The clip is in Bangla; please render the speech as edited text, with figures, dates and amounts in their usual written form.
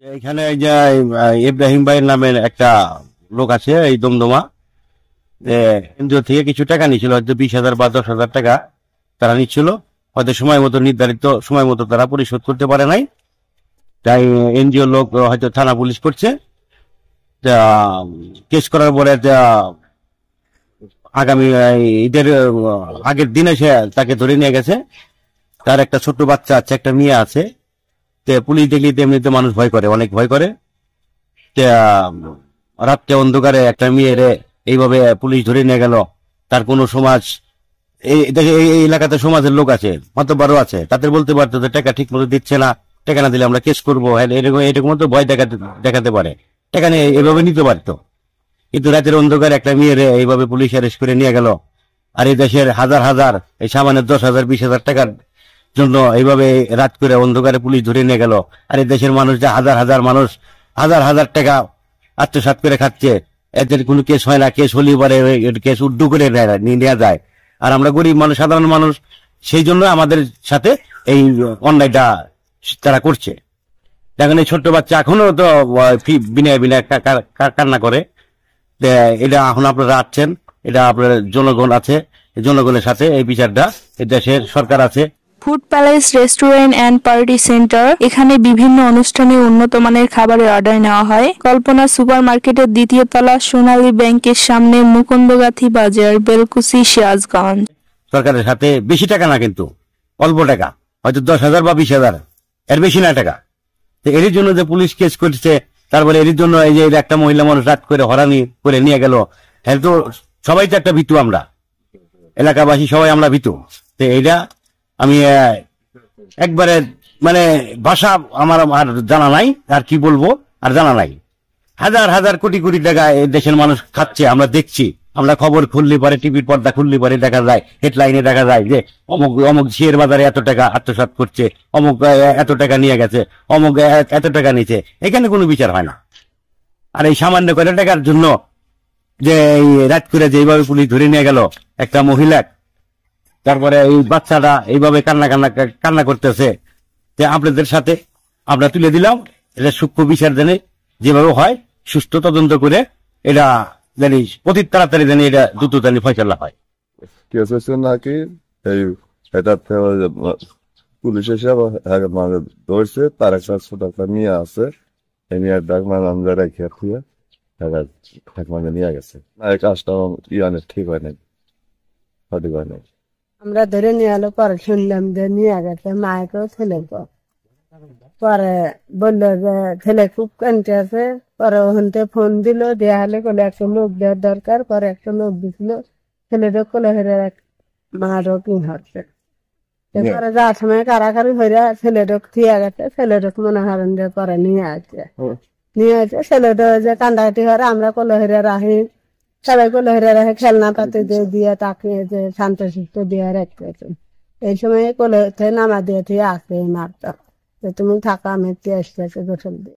এখানে এই যে ইব্রাহিম ভাইয়ের নামের একটা লোক আছে এই দমদমা এনজিও থেকে কিছু টাকা নিচ্ছিল, হয়তো 20,000 বা 10,000 টাকা তারা নিচ্ছিল। হয়তো সময় মতো, নির্ধারিত সময় মতো তারা পরিশোধ করতে পারে নাই, তাই এনজিও লোক হয়তো থানা পুলিশ করছে। কেস করার পরে আগামী ঈদের আগের দিন এসে তাকে ধরে নিয়ে গেছে। তার একটা ছোট্ট বাচ্চা আছে, একটা মেয়ে আছে। পুলিশ দেখলে এমনিতে মানুষ ভয় করে, অনেক ভয় করে। রাত্রে অন্ধকারে একটা মেয়ের এইভাবে পুলিশ ধরে নিয়ে গেল। তার কোনো সমাজ, এই এলাকাতে সমাজের লোক আছে, মাতব্বরও আছে, তাদের বলতে পারতো যে টাকা ঠিক মতো দিচ্ছে না, টাকা না দিলে আমরা কেস করবো, এরকম তো ভয় দেখাতে পারে, টাকা নিয়ে এইভাবে নিতে পারতো। কিন্তু রাতের অন্ধকারে একটা মেয়ের এইভাবে পুলিশ অ্যারেস্ট করে নিয়ে গেল। আর এই দেশের হাজার হাজার, এই সামান্য 10,000 20,000 টাকার জন্য এইভাবে রাত করে অন্ধকারে পুলিশ ধরে নিয়ে গেল। আর এই দেশের মানুষ, যে হাজার হাজার মানুষ হাজার হাজার টাকা আত্মসাৎ করে খাচ্ছে, এদের কোনো কেস হয় না। কেস হলেই পারে কেস উড্ডু করে নেওয়া যায়। আর আমরা গরিব মানুষ, সাধারণ মানুষ, সেই জন্য আমাদের সাথে এই অন্যায়টা তারা করছে। দেখেন এই ছোট্ট বাচ্চা এখনো তো বিনয় বিনয় কান্না করে। এটা এখন আপনারা আসছেন, এটা আপনার জনগণ আছে, জনগণের সাথে এই বিচারটা, এই দেশের সরকার আছে। Food palace restaurant and party centre, এখানে বিভিন্ন অনুষ্ঠানে উন্নত মানের খাবারের অর্ডার নেওয়া হয়। কল্পনা সুপার মার্কেটের 2য় তলা, সোনালী ব্যাংকের সামনে, মুকুন্দগাথী বাজার, বেলকুচি, সিরাজগঞ্জ। সরকারের সাথে বেশি টাকা না, কিন্তু অল্প টাকা, হয়তো 10,000 বা 20,000, এর বেশি না টাকা। তো এর জন্য যে পুলিশ কেস করছে, তারপরে এর জন্য এই যে একটা মহিলা মানুষ রাত করে হরানি করে নিয়ে গেল। হ্যাঁ, তো সবাই তো একটা ভীতু, আমরা এলাকাবাসী সবাই আমরা ভীতু। তো এইটা আমি একবারে মানে ভাষা আমার আর জানা নাই, আর কি বলবো আর জানা নাই। হাজার হাজার কোটি কোটি টাকা এই দেশের মানুষ খাচ্ছে, আমরা দেখছি। আমরা খবর খুললে পরে, টিভির পর্দা খুললে পরে দেখা যায়, হেডলাইনে দেখা যায় যে অমুক অমুক শেয়ার বাজারে এত টাকা আত্মসাৎ করছে, অমুক এত টাকা নিয়ে গেছে, অমুক এত টাকা নিচ্ছে। এখানে কোনো বিচার হয় না। আর এই সামান্য কয়টা টাকার জন্য যে এই রাত করে যে এইভাবে পুলিশ ধরে নিয়ে গেল একটা মহিলা, তারপরে এই বাচ্চাটা এইভাবে কান্না করতেছে, যে আপনাদের সাথে আমরা তুলে দিলাম। এটা সূক্ষ্ম বিচার জানে যেভাবে হয়, সুস্থ তদন্ত করে এটা জানি অতি তাড়াতাড়ি জানি এটা দ্রুত জানি ফয়সালা হয়। কেস হয়েছে নাকি এই এটা পুলিশ এসে মানে ধরছে, তার একটা ছোট একটা মেয়ে আছে, এই মেয়ের ডাক মানে আমরা রেখে খুঁয়ে মানে নিয়ে গেছে। না, এই কাজটা ঠিক হয় নাই, সঠিক হয় নাই। আমরা ধরে নিয়ে এলো, পরে শুনলাম যে নিয়ে গেছে মায়েকেও ছেলেকে। পরে বললো যে ছেলে খুব কানতে আছে। পরে ওখানতে ফোন দিল, দেওয়া হলে কোলে একটা লোক দেওয়ার দরকার। পরে একটা লোক দিছিল, ছেলেটা কোলে হেরে মারও কি হচ্ছে। পরে যাওয়ার সময় কারাকারি হইয়া ছেলেটা থিয়া গেছে। ছেলেটা মনে করেন যে পরে নিয়ে আসছে ছেলেটা যে কান্দাকাটি হরে, আমরা কোলে হেরে রাখি, সবাই কোলে হেরে রাখে, খেলনা পাতি দিয়ে তাকে যে শান্ত সুস্থ দিয়ে রাখতেছে। এই সময় কোলে নামা দিয়ে আসে মারটা, তুমি থাকা, আমি আসতেছে গোসল দিয়ে।